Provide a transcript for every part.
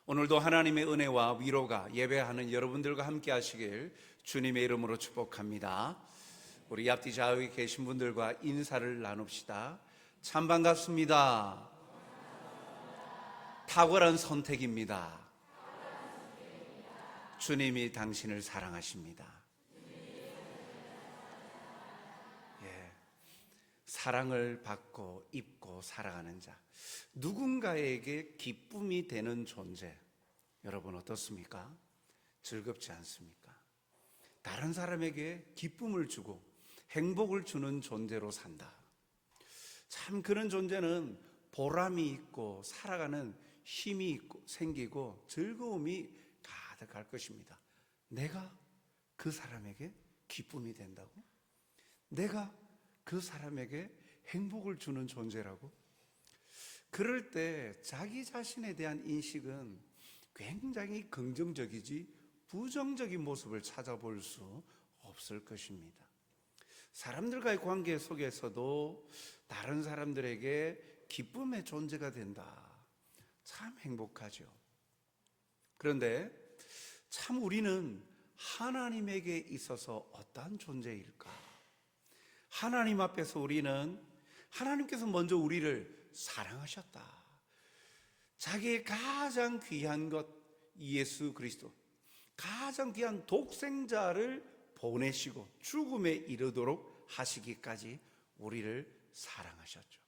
오늘도 하나님의 은혜와 위로가 예배하는 여러분들과 함께 하시길 주님의 이름으로 축복합니다. 우리 앞뒤 좌우에 계신 분들과 인사를 나눕시다. 참 반갑습니다. 탁월한 선택입니다. 주님이 당신을 사랑하십니다. 사랑을 받고 입고 살아가는 자, 누군가에게 기쁨이 되는 존재, 여러분 어떻습니까? 즐겁지 않습니까? 다른 사람에게 기쁨을 주고 행복을 주는 존재로 산다. 참 그런 존재는 보람이 있고 살아가는 힘이 있고 생기고 즐거움이 가득할 것입니다. 내가 그 사람에게 기쁨이 된다고? 내가 그 사람에게 행복을 주는 존재라고? 그럴 때 자기 자신에 대한 인식은 굉장히 긍정적이지 부정적인 모습을 찾아볼 수 없을 것입니다. 사람들과의 관계 속에서도 다른 사람들에게 기쁨의 존재가 된다. 참 행복하죠. 그런데 참 우리는 하나님에게 있어서 어떠한 존재일까? 하나님 앞에서 우리는 하나님께서 먼저 우리를 사랑하셨다. 자기의 가장 귀한 것 예수 그리스도, 가장 귀한 독생자를 보내시고 죽음에 이르도록 하시기까지 우리를 사랑하셨죠.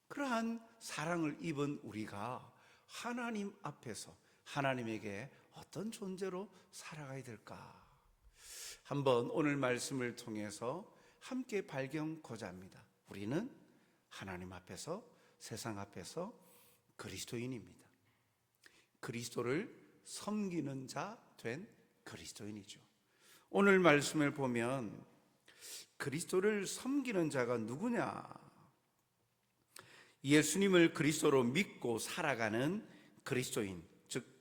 그러한 사랑을 입은 우리가 하나님 앞에서 하나님에게 어떤 존재로 살아가야 될까? 한번 오늘 말씀을 통해서 함께 발견하고자 합니다. 우리는 하나님 앞에서, 세상 앞에서 그리스도인입니다. 그리스도를 섬기는 자 된 그리스도인이죠. 오늘 말씀을 보면 그리스도를 섬기는 자가 누구냐? 예수님을 그리스도로 믿고 살아가는 그리스도인, 즉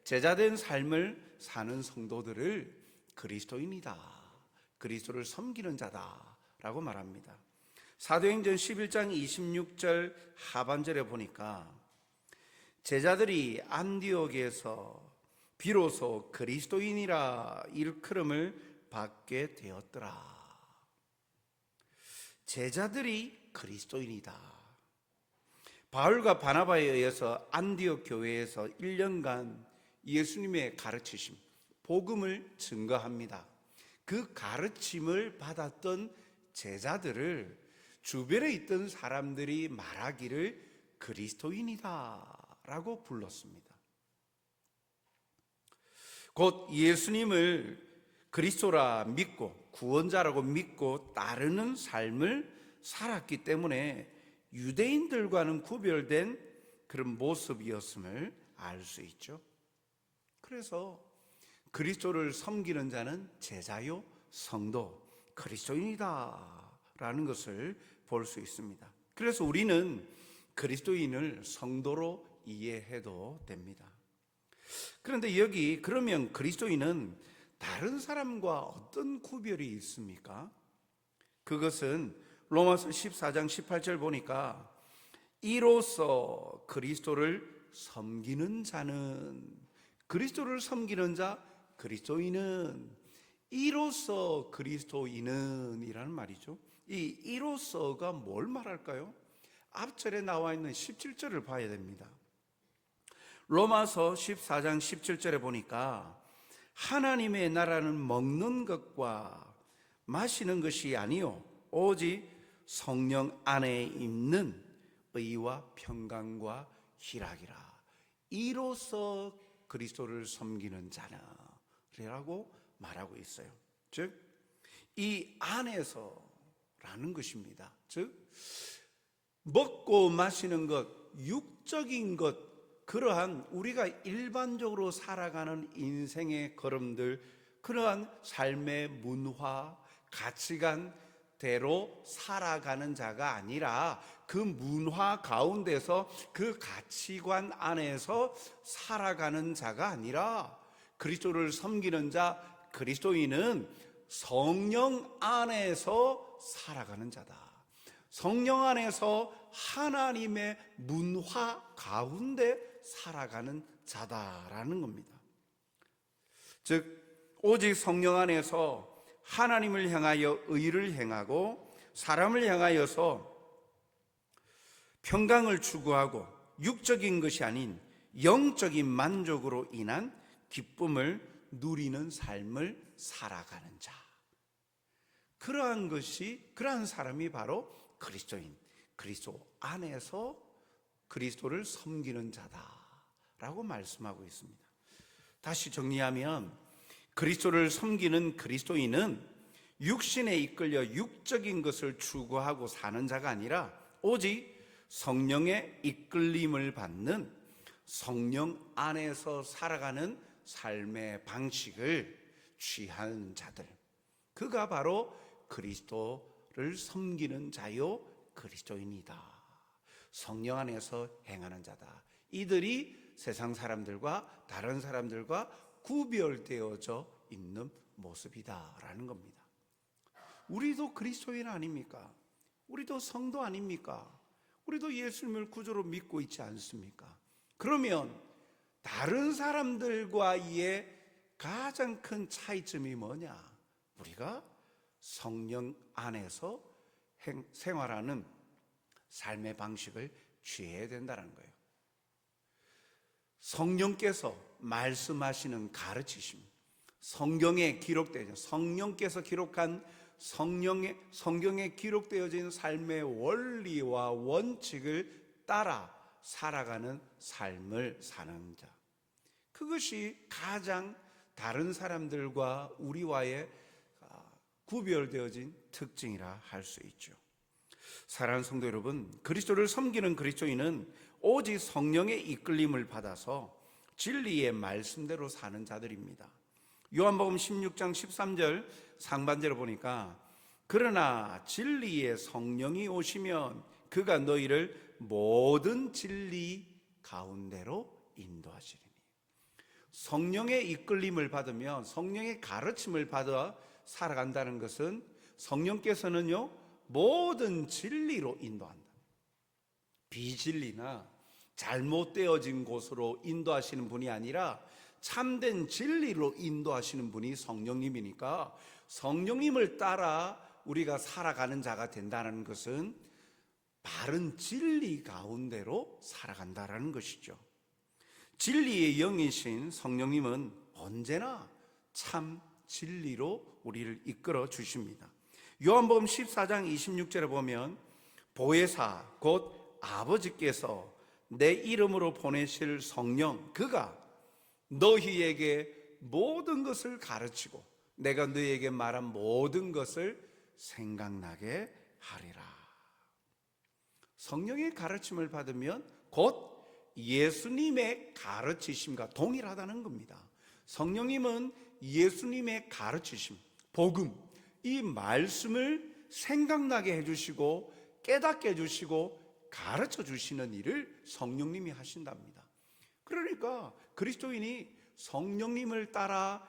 제자된 삶을 사는 성도들을 그리스도인이다, 그리스도를 섬기는 자다라고 말합니다. 사도행전 11장 26절 하반절에 보니까 제자들이 안디옥에서 비로소 그리스도인이라 일컬음을 받게 되었더라. 제자들이 그리스도인이다. 바울과 바나바에 의해서 안디옥 교회에서 1년간 예수님의 가르치심, 복음을 증거합니다. 그 가르침을 받았던 제자들을 주변에 있던 사람들이 말하기를 그리스도인이다 라고 불렀습니다. 곧 예수님을 그리스도라 믿고 구원자라고 믿고 따르는 삶을 살았기 때문에 유대인들과는 구별된 그런 모습이었음을 알 수 있죠. 그래서 그리스도를 섬기는 자는 제자요 성도, 그리스도인이다 라는 것을 볼 수 있습니다. 그래서 우리는 그리스도인을 성도로 이해해도 됩니다. 그런데 여기 그러면 그리스도인은 다른 사람과 어떤 구별이 있습니까? 그것은 로마서 14장 18절 보니까 이로써 그리스도를 섬기는 자는, 그리스도를 섬기는 자, 그리스도인은, 이로써 그리스도인은 이라는 말이죠. 이 이로써가 뭘 말할까요? 앞절에 나와 있는 17절을 봐야 됩니다. 로마서 14장 17절에 보니까 하나님의 나라는 먹는 것과 마시는 것이 아니요 오직 성령 안에 있는 의와 평강과 희락이라. 이로써 그리스도를 섬기는 자는 라고 말하고 있어요. 즉 이 안에서라는 것입니다. 즉 먹고 마시는 것, 육적인 것, 그러한 우리가 일반적으로 살아가는 인생의 걸음들, 그러한 삶의 문화, 가치관대로 살아가는 자가 아니라 그 문화 가운데서 그 가치관 안에서 살아가는 자가 아니라 그리스도를 섬기는 자, 그리스도인은 성령 안에서 살아가는 자다. 성령 안에서 하나님의 문화 가운데 살아가는 자다라는 겁니다. 즉 오직 성령 안에서 하나님을 향하여 의를 행하고 사람을 향하여서 평강을 추구하고 육적인 것이 아닌 영적인 만족으로 인한 기쁨을 누리는 삶을 살아가는 자, 그러한 사람이 바로 그리스도인, 그리스도 안에서 그리스도를 섬기는 자다라고 말씀하고 있습니다. 다시 정리하면 그리스도를 섬기는 그리스도인은 육신에 이끌려 육적인 것을 추구하고 사는 자가 아니라 오직 성령의 이끌림을 받는 성령 안에서 살아가는 삶의 방식을 취하는 자들, 그가 바로 그리스도를 섬기는 자요 그리스도인이다. 성령 안에서 행하는 자다. 이들이 세상 사람들과 다른 사람들과 구별되어져 있는 모습이다라는 겁니다. 우리도 그리스도인 아닙니까? 우리도 성도 아닙니까? 우리도 예수님을 구주로 믿고 있지 않습니까? 그러면 다른 사람들과의 가장 큰 차이점이 뭐냐? 우리가 성령 안에서 생활하는 삶의 방식을 취해야 된다는 거예요. 성령께서 말씀하시는 가르치심, 성경에 기록되어 성령께서 기록한 성경에 기록되어진 삶의 원리와 원칙을 따라 살아가는 삶을 사는 자, 그것이 가장 다른 사람들과 우리와의 구별되어진 특징이라 할 수 있죠. 사랑하는 성도 여러분, 그리스도를 섬기는 그리스도인은 오직 성령의 이끌림을 받아서 진리의 말씀대로 사는 자들입니다. 요한복음 16장 13절 상반절을 보니까 그러나 진리의 성령이 오시면 그가 너희를 모든 진리 가운데로 인도하시리니. 성령의 이끌림을 받으면, 성령의 가르침을 받아 살아간다는 것은 성령께서는요 모든 진리로 인도한다. 비진리나 잘못되어진 곳으로 인도하시는 분이 아니라 참된 진리로 인도하시는 분이 성령님이니까, 성령님을 따라 우리가 살아가는 자가 된다는 것은 바른 진리 가운데로 살아간다는 것이죠. 진리의 영이신 성령님은 언제나 참 진리로 우리를 이끌어 주십니다. 요한복음 14장 26절에 보면 보혜사 곧 아버지께서 내 이름으로 보내실 성령, 그가 너희에게 모든 것을 가르치고 내가 너희에게 말한 모든 것을 생각나게 하리라. 성령의 가르침을 받으면 곧 예수님의 가르치심과 동일하다는 겁니다. 성령님은 예수님의 가르치심, 복음, 이 말씀을 생각나게 해주시고 깨닫게 해주시고 가르쳐 주시는 일을 성령님이 하신답니다. 그러니까 그리스도인이 성령님을 따라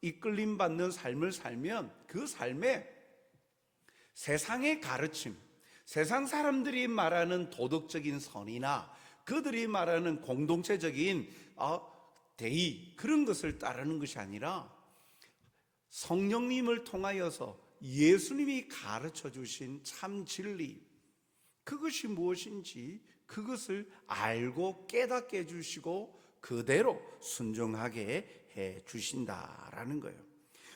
이끌림 받는 삶을 살면 그 삶에 세상의 가르침, 세상 사람들이 말하는 도덕적인 선이나 그들이 말하는 공동체적인 대의, 그런 것을 따르는 것이 아니라 성령님을 통하여서 예수님이 가르쳐 주신 참 진리, 그것이 무엇인지 그것을 알고 깨닫게 해주시고 그대로 순종하게 해 주신다라는 거예요.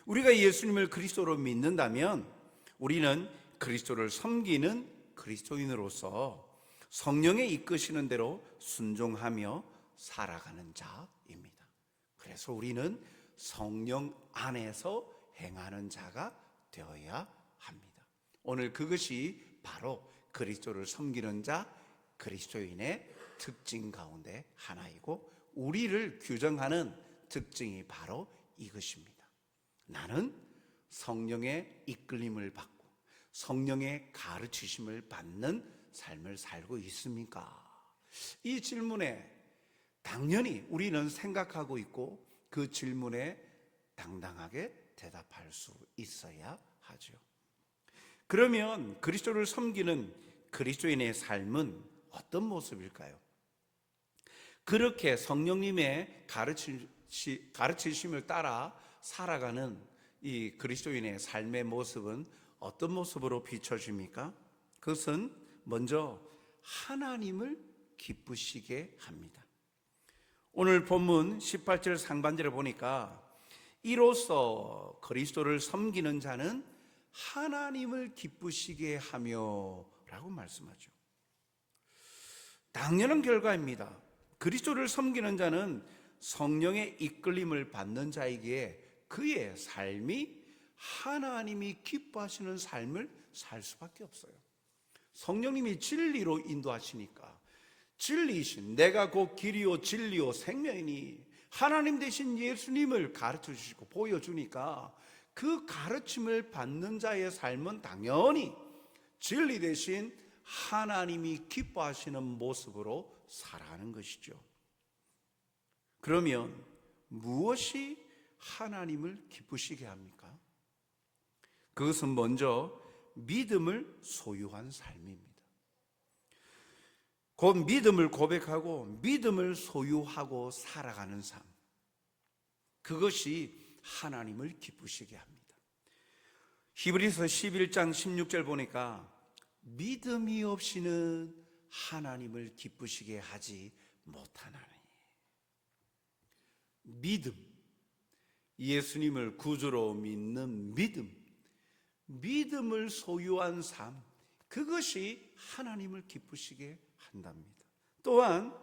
우리가 예수님을 그리스도로 믿는다면 우리는 그리스도를 섬기는 그리스도인으로서 성령의 이끄시는 대로 순종하며 살아가는 자입니다. 그래서 우리는 성령 안에서 행하는 자가 되어야 합니다. 오늘 그것이 바로 그리스도를 섬기는 자, 그리스도인의 특징 가운데 하나이고, 우리를 규정하는 특징이 바로 이것입니다. 나는 성령의 이끌림을 받고 성령의 가르치심을 받는 삶을 살고 있습니까? 이 질문에 당연히 우리는 생각하고 있고 그 질문에 당당하게 대답할 수 있어야 하죠. 그러면 그리스도를 섬기는 그리스도인의 삶은 어떤 모습일까요? 그렇게 성령님의 가르치심을 따라 살아가는 이 그리스도인의 삶의 모습은 어떤 모습으로 비춰집니까? 그것은 먼저 하나님을 기쁘시게 합니다. 오늘 본문 18절 상반절을 보니까 이로써 그리스도를 섬기는 자는 하나님을 기쁘시게 하며 라고 말씀하죠. 당연한 결과입니다. 그리스도를 섬기는 자는 성령의 이끌림을 받는 자이기에 그의 삶이 하나님이 기뻐하시는 삶을 살 수밖에 없어요. 성령님이 진리로 인도하시니까, 진리이신 내가 곧 길이요 진리요 생명이니 하나님 되신 예수님을 가르쳐 주시고 보여주니까 그 가르침을 받는 자의 삶은 당연히 진리 대신 하나님이 기뻐하시는 모습으로 살아가는 것이죠. 그러면 무엇이 하나님을 기쁘시게 합니까? 그것은 먼저 믿음을 소유한 삶입니다. 곧 믿음을 고백하고 믿음을 소유하고 살아가는 삶, 그것이 하나님을 기쁘시게 합니다. 히브리서 11장 16절 보니까 믿음이 없이는 하나님을 기쁘시게 하지 못하나니. 믿음, 예수님을 구주로 믿는 믿음을 소유한 삶, 그것이 하나님을 기쁘시게 한답니다. 또한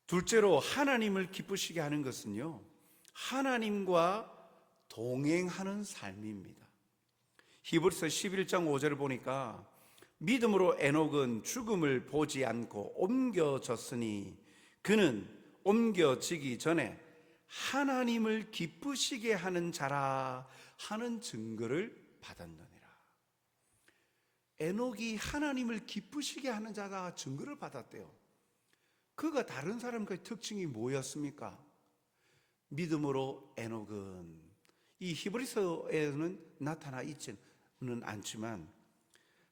둘째로 하나님을 기쁘시게 하는 것은요, 하나님과 동행하는 삶입니다. 히브리서 11장 5절을 보니까 믿음으로 에녹은 죽음을 보지 않고 옮겨졌으니 그는 옮겨지기 전에 하나님을 기쁘시게 하는 자라 하는 증거를 받았느니라. 에녹이 하나님을 기쁘시게 하는 자다 증거를 받았대요. 그가 다른 사람과의 특징이 뭐였습니까? 믿음으로 에녹은, 이 히브리서에는 나타나 있지는 않지만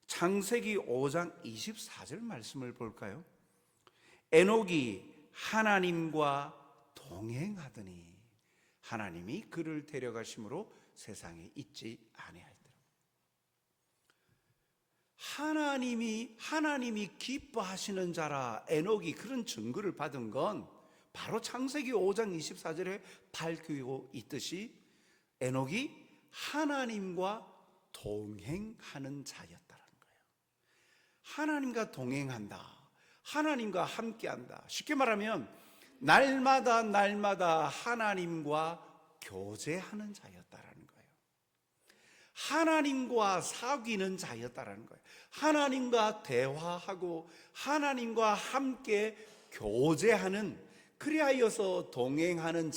창세기 5장 24절 말씀을 볼까요? 에녹이 하나님과 동행하더니 하나님이 그를 데려가심으로 세상에 있지 아니하였더라. 하나님이 기뻐하시는 자라 에녹이 그런 증거를 받은 건 바로 창세기 5장 24절에 밝히고 있듯이 에녹이 하나님과 동행하는 자였다는 거예요. 하나님과 동행한다, 하나님과 함께한다. 쉽게 말하면 날마다 하나님과 교제하는 자였다라는 거예요. 하나님과 사귀는 자였다라는 거예요. 하나님과 대화하고 하나님과 함께 교제하는, 그리하여서 동행하는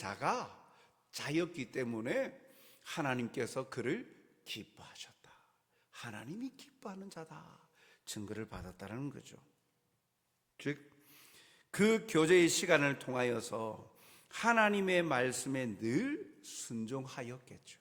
자였기 때문에 하나님께서 그를 기뻐하셨다. 하나님이 기뻐하는 자다 증거를 받았다는 거죠. 즉 그 교제의 시간을 통하여서 하나님의 말씀에 늘 순종하였겠죠.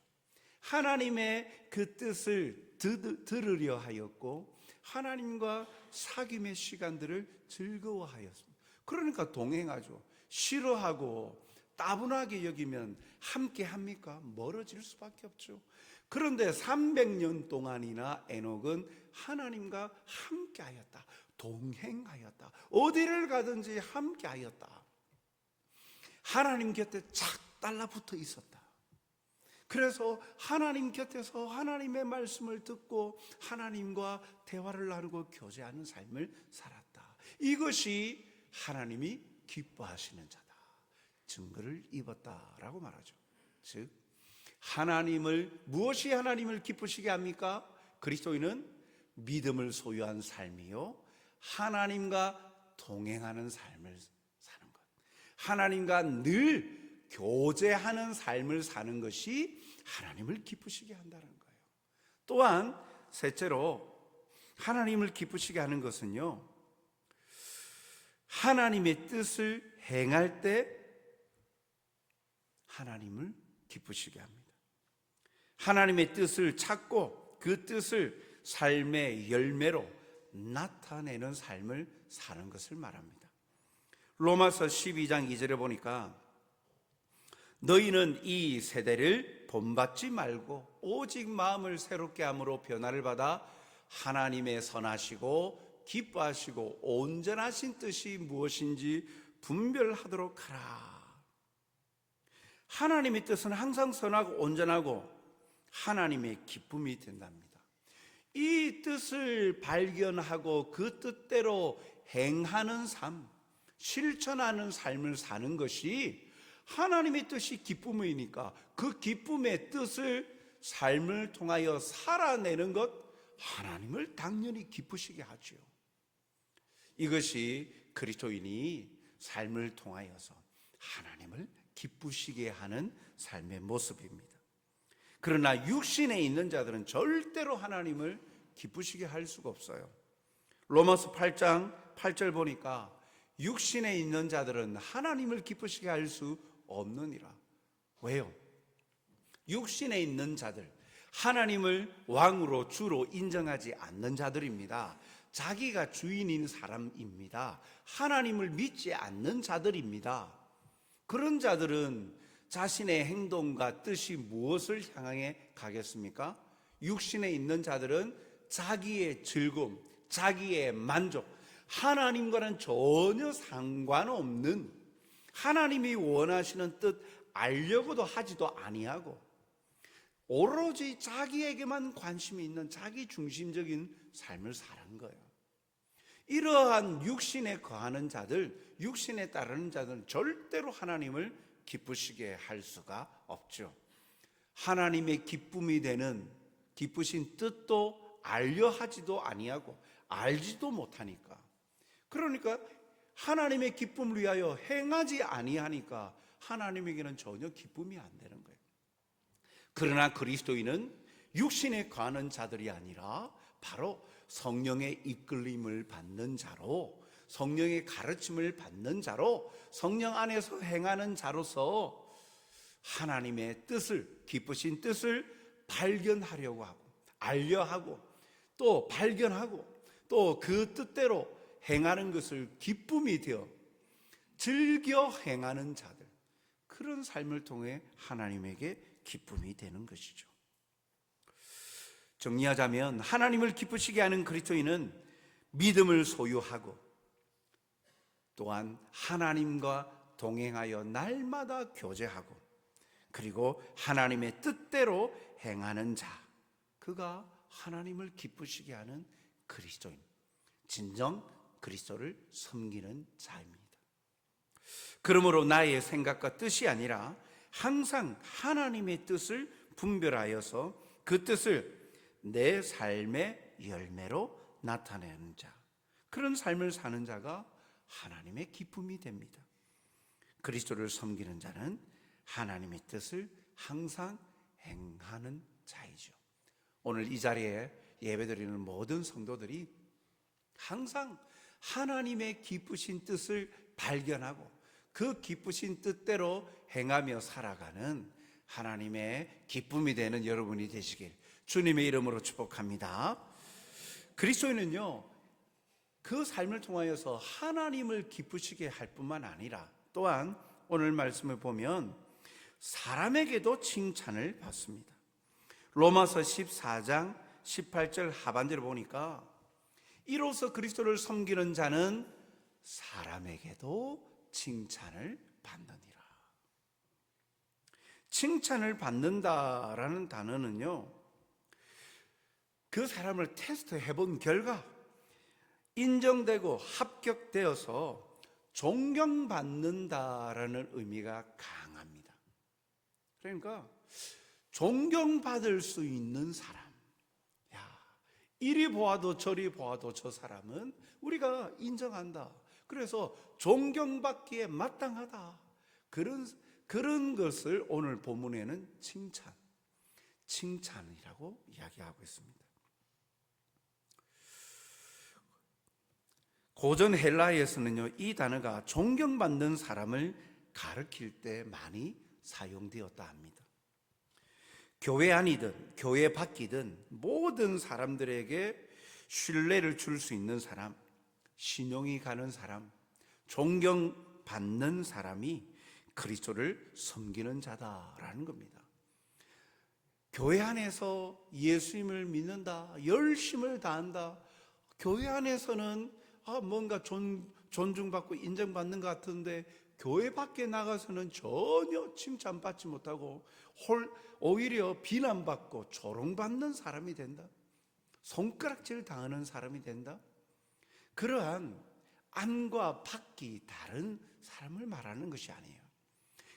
하나님의 그 뜻을 들으려 하였고 하나님과 사귐의 시간들을 즐거워하였습니다. 그러니까 동행하죠. 싫어하고 따분하게 여기면 함께 합니까? 멀어질 수밖에 없죠. 그런데 300년 동안이나 에녹은 하나님과 함께 하였다. 동행하였다. 어디를 가든지 함께 하였다. 하나님 곁에 착 달라붙어 있었다. 그래서 하나님 곁에서 하나님의 말씀을 듣고 하나님과 대화를 나누고 교제하는 삶을 살았다. 이것이 하나님이 기뻐하시는 자다 증거를 입었다라고 말하죠. 즉 무엇이 하나님을 기쁘시게 합니까? 그리스도인은 믿음을 소유한 삶이요, 하나님과 동행하는 삶을 사는 것, 하나님과 늘 교제하는 삶을 사는 것이 하나님을 기쁘시게 한다는 거예요. 또한 셋째로 하나님을 기쁘시게 하는 것은요, 하나님의 뜻을 행할 때 하나님을 기쁘시게 합니다. 하나님의 뜻을 찾고 그 뜻을 삶의 열매로 나타내는 삶을 사는 것을 말합니다. 로마서 12장 2절에 보니까 너희는 이 세대를 본받지 말고 오직 마음을 새롭게 함으로 변화를 받아 하나님의 선하시고 기뻐하시고 온전하신 뜻이 무엇인지 분별하도록 하라. 하나님의 뜻은 항상 선하고 온전하고 하나님의 기쁨이 된답니다. 이 뜻을 발견하고 그 뜻대로 행하는 삶, 실천하는 삶을 사는 것이 하나님의 뜻이 기쁨이니까 그 기쁨의 뜻을 삶을 통하여 살아내는 것, 하나님을 당연히 기쁘시게 하죠. 이것이 그리스도인이 삶을 통하여서 하나님을 기쁘시게 하는 삶의 모습입니다. 그러나 육신에 있는 자들은 절대로 하나님을 기쁘시게 할 수가 없어요. 로마서 8장 8절 보니까 육신에 있는 자들은 하나님을 기쁘시게 할 수 없느니라. 왜요? 육신에 있는 자들, 하나님을 왕으로 주로 인정하지 않는 자들입니다. 자기가 주인인 사람입니다. 하나님을 믿지 않는 자들입니다. 그런 자들은 자신의 행동과 뜻이 무엇을 향해 가겠습니까? 육신에 있는 자들은 자기의 즐거움, 자기의 만족, 하나님과는 전혀 상관없는 하나님이 원하시는 뜻 알려고도 하지도 아니하고 오로지 자기에게만 관심이 있는 자기 중심적인 삶을 사는 거예요. 이러한 육신에 거하는 자들, 육신에 따르는 자들은 절대로 하나님을 기쁘시게 할 수가 없죠. 하나님의 기쁨이 되는 기쁘신 뜻도 알려하지도 아니하고 알지도 못하니까, 그러니까 하나님의 기쁨을 위하여 행하지 아니하니까 하나님에게는 전혀 기쁨이 안 되는 거예요. 그러나 그리스도인은 육신에 거하는 자들이 아니라 바로 성령의 이끌림을 받는 자로, 성령의 가르침을 받는 자로, 성령 안에서 행하는 자로서 하나님의 뜻을, 기쁘신 뜻을 발견하려고 하고 알려하고 또 발견하고 또 그 뜻대로 행하는 것을 기쁨이 되어 즐겨 행하는 자들, 그런 삶을 통해 하나님에게 기쁨이 되는 것이죠. 정리하자면 하나님을 기쁘시게 하는 그리스도인은 믿음을 소유하고 또한 하나님과 동행하여 날마다 교제하고 그리고 하나님의 뜻대로 행하는 자, 그가 하나님을 기쁘시게 하는 그리스도인, 진정 그리스도를 섬기는 자입니다. 그러므로 나의 생각과 뜻이 아니라 항상 하나님의 뜻을 분별하여서 그 뜻을 내 삶의 열매로 나타내는 자, 그런 삶을 사는 자가 하나님의 기쁨이 됩니다. 그리스도를 섬기는 자는 하나님의 뜻을 항상 행하는 자이죠. 오늘 이 자리에 예배드리는 모든 성도들이 항상 하나님의 기쁘신 뜻을 발견하고 그 기쁘신 뜻대로 행하며 살아가는 하나님의 기쁨이 되는 여러분이 되시길 주님의 이름으로 축복합니다. 그리스도인은요, 그 삶을 통하여서 하나님을 기쁘시게 할 뿐만 아니라 또한 오늘 말씀을 보면 사람에게도 칭찬을 받습니다. 로마서 14장 18절 하반절을 보니까 이로써 그리스도를 섬기는 자는 사람에게도 칭찬을 받느니라. 칭찬을 받는다라는 단어는요, 그 사람을 테스트해 본 결과 인정되고 합격되어서 존경받는다라는 의미가 강합니다. 그러니까 존경받을 수 있는 사람, 이리 보아도 저리 보아도 저 사람은 우리가 인정한다, 그래서 존경받기에 마땅하다, 그런 것을 오늘 본문에는 칭찬이라고 이야기하고 있습니다. 고전 헬라에서는요, 이 단어가 존경받는 사람을 가리킬 때 많이 사용되었다 합니다. 교회 안이든 교회 밖이든 모든 사람들에게 신뢰를 줄 수 있는 사람, 신용이 가는 사람, 존경받는 사람이 그리스도를 섬기는 자다라는 겁니다. 교회 안에서 예수님을 믿는다, 열심을 다한다, 교회 안에서는 뭔가 존중받고 인정받는 것 같은데 교회 밖에 나가서는 전혀 칭찬받지 못하고 오히려 비난받고 조롱받는 사람이 된다, 손가락질 당하는 사람이 된다, 그러한 안과 밖이 다른 사람을 말하는 것이 아니에요.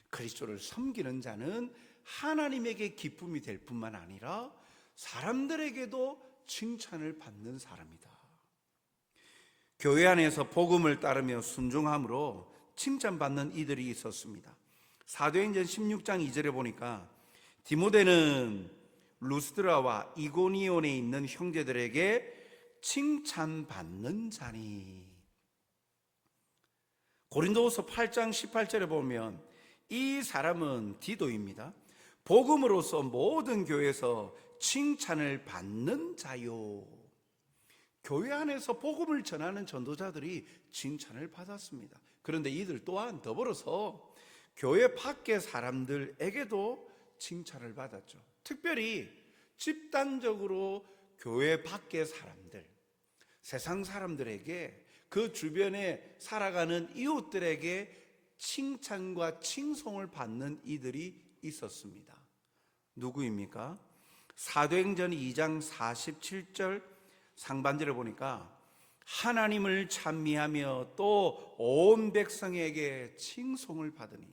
그리스도를 섬기는 자는 하나님에게 기쁨이 될 뿐만 아니라 사람들에게도 칭찬을 받는 사람이다. 교회 안에서 복음을 따르며 순종함으로 칭찬받는 이들이 있었습니다. 사도행전 16장 2절에 보니까 디모데는 루스드라와 이고니온에 있는 형제들에게 칭찬받는 자니. 고린도후서 8장 18절에 보면 이 사람은 디도입니다. 복음으로서 모든 교회에서 칭찬을 받는 자요. 교회 안에서 복음을 전하는 전도자들이 칭찬을 받았습니다. 그런데 이들 또한 더불어서 교회 밖의 사람들에게도 칭찬을 받았죠. 특별히 집단적으로 교회 밖의 사람들, 세상 사람들에게, 그 주변에 살아가는 이웃들에게 칭찬과 칭송을 받는 이들이 있었습니다. 누구입니까? 사도행전 2장 47절 상반절에 보니까 하나님을 찬미하며 또 온 백성에게 칭송을 받으니.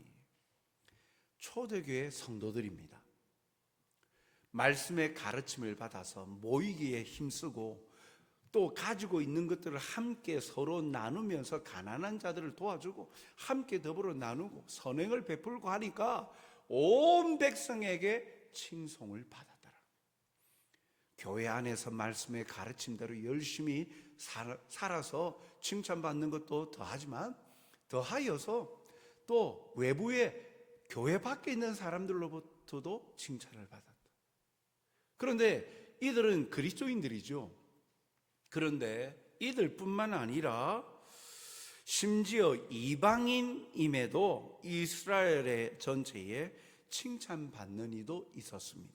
초대교회 성도들입니다. 말씀의 가르침을 받아서 모이기에 힘쓰고 또 가지고 있는 것들을 함께 서로 나누면서 가난한 자들을 도와주고 함께 더불어 나누고 선행을 베풀고 하니까 온 백성에게 칭송을 받았더라. 교회 안에서 말씀의 가르침대로 열심히 살아서 칭찬받는 것도 더하지만 더하여서 또 외부에 교회 밖에 있는 사람들로부터도 칭찬을 받았다. 그런데 이들은 그리스도인들이죠. 그런데 이들뿐만 아니라 심지어 이방인임에도 이스라엘의 전체에 칭찬받는 이도 있었습니다.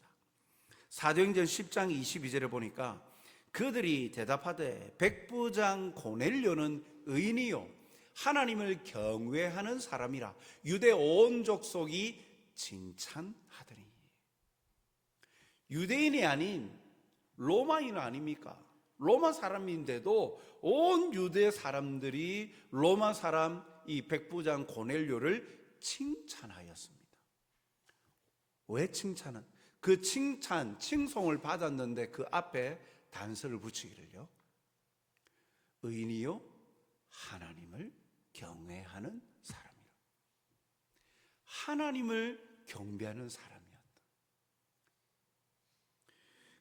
사도행전 10장 22절에 보니까 그들이 대답하되 백부장 고넬료는 의인이요 하나님을 경외하는 사람이라 유대 온 족속이 칭찬하더니. 유대인이 아닌 로마인 아닙니까? 로마 사람인데도 온 유대 사람들이 로마 사람 이 백부장 고넬료를 칭찬하였습니다. 왜 칭찬은? 그 칭찬, 칭송을 받았는데 그 앞에 단서를 붙이기를요. 의인이요 하나님을 경외하는 사람이라. 하나님을 경배하는 사람이었다.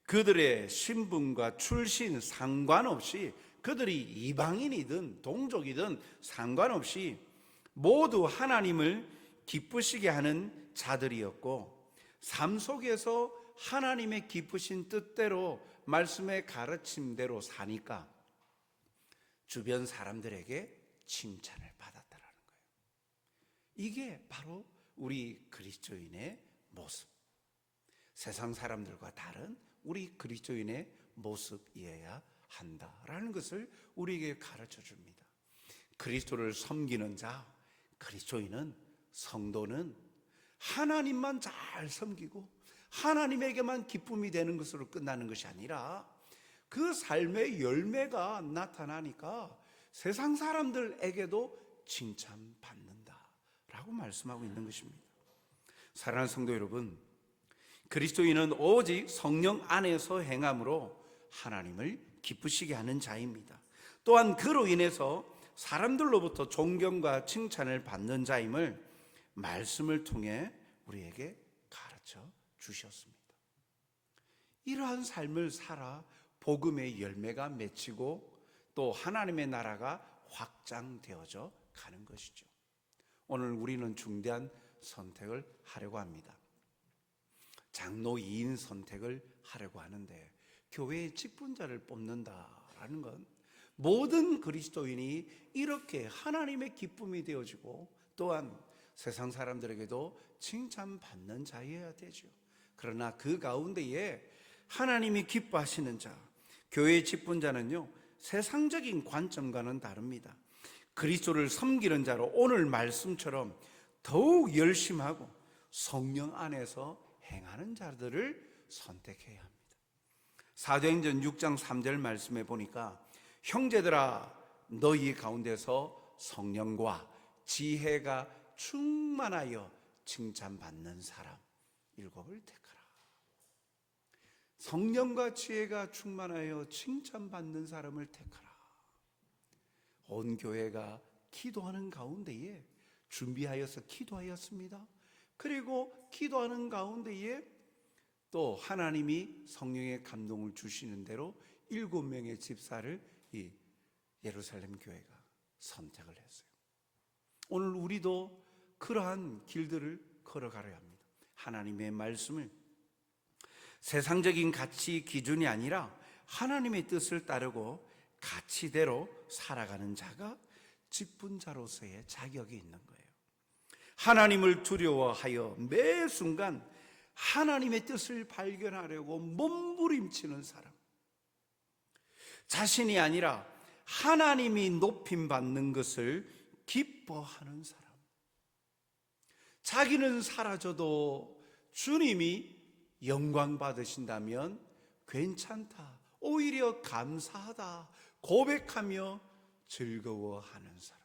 그들의 신분과 출신 상관없이, 그들이 이방인이든 동족이든 상관없이 모두 하나님을 기쁘시게 하는 자들이었고, 삶 속에서 하나님의 기쁘신 뜻대로 말씀의 가르침대로 사니까 주변 사람들에게 칭찬을 받았다라는 거예요. 이게 바로 우리 그리스도인의 모습, 세상 사람들과 다른 우리 그리스도인의 모습이어야 한다라는 것을 우리에게 가르쳐 줍니다. 그리스도를 섬기는 자, 그리스도인은, 성도는 하나님만 잘 섬기고 하나님에게만 기쁨이 되는 것으로 끝나는 것이 아니라 그 삶의 열매가 나타나니까 세상 사람들에게도 칭찬받는다라고 말씀하고 있는 것입니다. 사랑하는 성도 여러분, 그리스도인은 오직 성령 안에서 행함으로 하나님을 기쁘시게 하는 자입니다. 또한 그로 인해서 사람들로부터 존경과 칭찬을 받는 자임을 말씀을 통해 우리에게 가르쳐 주셨습니다. 이러한 삶을 살아 복음의 열매가 맺히고 또 하나님의 나라가 확장되어져 가는 것이죠. 오늘 우리는 중대한 선택을 하려고 합니다. 장로 2인 선택을 하려고 하는데 교회의 직분자를 뽑는다라고 그리스도라는 건 모든 그리스도인이 이렇게 하나님의 기쁨이 되어지고 또한 세상 사람들에게도 칭찬받는 자여야 되죠. 그러나 그 가운데에 하나님이 기뻐하시는 자, 교회의 직분자는요, 세상적인 관점과는 다릅니다. 그리스도를 섬기는 자로 오늘 말씀처럼 더욱 열심하고 성령 안에서 행하는 자들을 선택해야 합니다. 사도행전 6장 3절 말씀에 보니까 형제들아 너희 가운데서 성령과 지혜가 충만하여 칭찬받는 사람 7을 택하라. 성령과 지혜가 충만하여 칭찬받는 사람을 택하라. 온 교회가 기도하는 가운데에 준비하여서 기도하였습니다. 그리고 기도하는 가운데에 또 하나님이 성령의 감동을 주시는 대로 7명의 집사를 이 예루살렘 교회가 선택을 했어요. 오늘 우리도 그러한 길들을 걸어가려야 합니다. 하나님의 말씀을 세상적인 가치 기준이 아니라 하나님의 뜻을 따르고 가치대로 살아가는 자가 직분자로서의 자격이 있는 거예요. 하나님을 두려워하여 매 순간 하나님의 뜻을 발견하려고 몸부림치는 사람, 자신이 아니라 하나님이 높임받는 것을 기뻐하는 사람, 자기는 사라져도 주님이 영광 받으신다면 괜찮다, 오히려 감사하다 고백하며 즐거워하는 사람,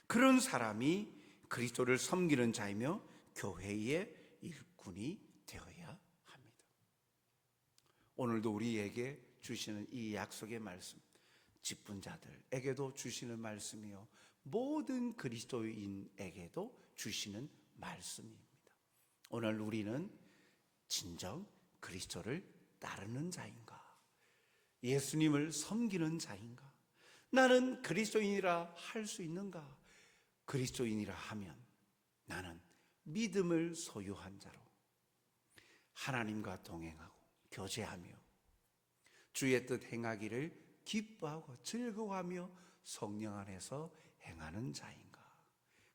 그런 사람이 그리스도를 섬기는 자이며 교회의 일꾼이 되어야 합니다. 오늘도 우리에게 주시는 이 약속의 말씀, 직분자들에게도 주시는 말씀이요 모든 그리스도인에게도 주시는 말씀입니다. 오늘 우리는 진정 그리스도를 따르는 자인가? 예수님을 섬기는 자인가? 나는 그리스도인이라 할 수 있는가? 그리스도인이라 하면 나는 믿음을 소유한 자로 하나님과 동행하고 교제하며 주의 뜻 행하기를 기뻐하고 즐거워하며 성령 안에서 행하는 자인가?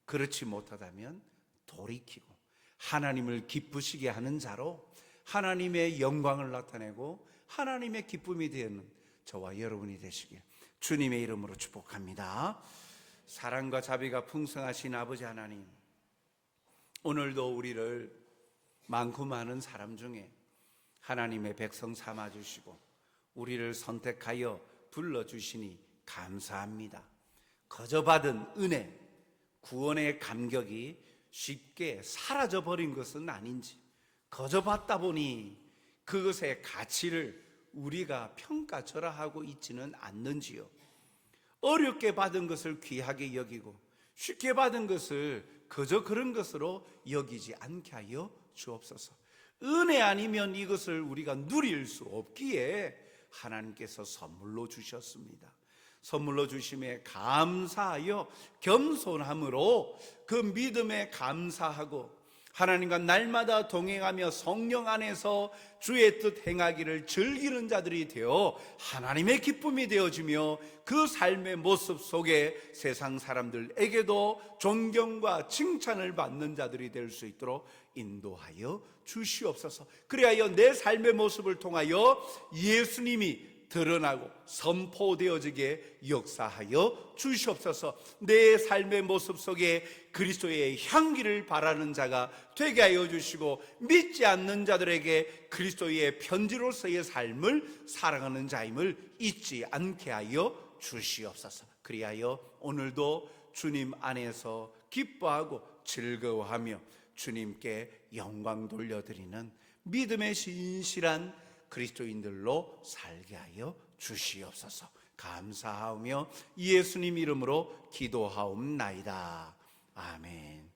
그렇지 못하다면 돌이키고 하나님을 기쁘시게 하는 자로 하나님의 영광을 나타내고 하나님의 기쁨이 되는 저와 여러분이 되시길 주님의 이름으로 축복합니다. 사랑과 자비가 풍성하신 아버지 하나님, 오늘도 우리를 많고 많은 사람 중에 하나님의 백성 삼아주시고 우리를 선택하여 불러주시니 감사합니다. 거저 받은 은혜, 구원의 감격이 쉽게 사라져버린 것은 아닌지, 거저 받다 보니 그것의 가치를 우리가 평가절하하고 있지는 않는지요. 어렵게 받은 것을 귀하게 여기고 쉽게 받은 것을 그저 그런 것으로 여기지 않게 하여 주옵소서. 은혜 아니면 이것을 우리가 누릴 수 없기에 하나님께서 선물로 주셨습니다. 선물로 주심에 감사하여 겸손함으로 그 믿음에 감사하고 하나님과 날마다 동행하며 성령 안에서 주의 뜻 행하기를 즐기는 자들이 되어 하나님의 기쁨이 되어지며 그 삶의 모습 속에 세상 사람들에게도 존경과 칭찬을 받는 자들이 될 수 있도록 인도하여 주시옵소서. 그리하여 내 삶의 모습을 통하여 예수님이 드러나고 선포되어지게 역사하여 주시옵소서. 내 삶의 모습 속에 그리스도의 향기를 바라는 자가 되게 하여 주시고 믿지 않는 자들에게 그리스도의 편지로서의 삶을 사랑하는 자임을 잊지 않게 하여 주시옵소서. 그리하여 오늘도 주님 안에서 기뻐하고 즐거워하며 주님께 영광 돌려드리는 믿음의 신실한 그리스도인들로 살게 하여 주시옵소서. 감사하며 예수님 이름으로 기도하옵나이다. 아멘.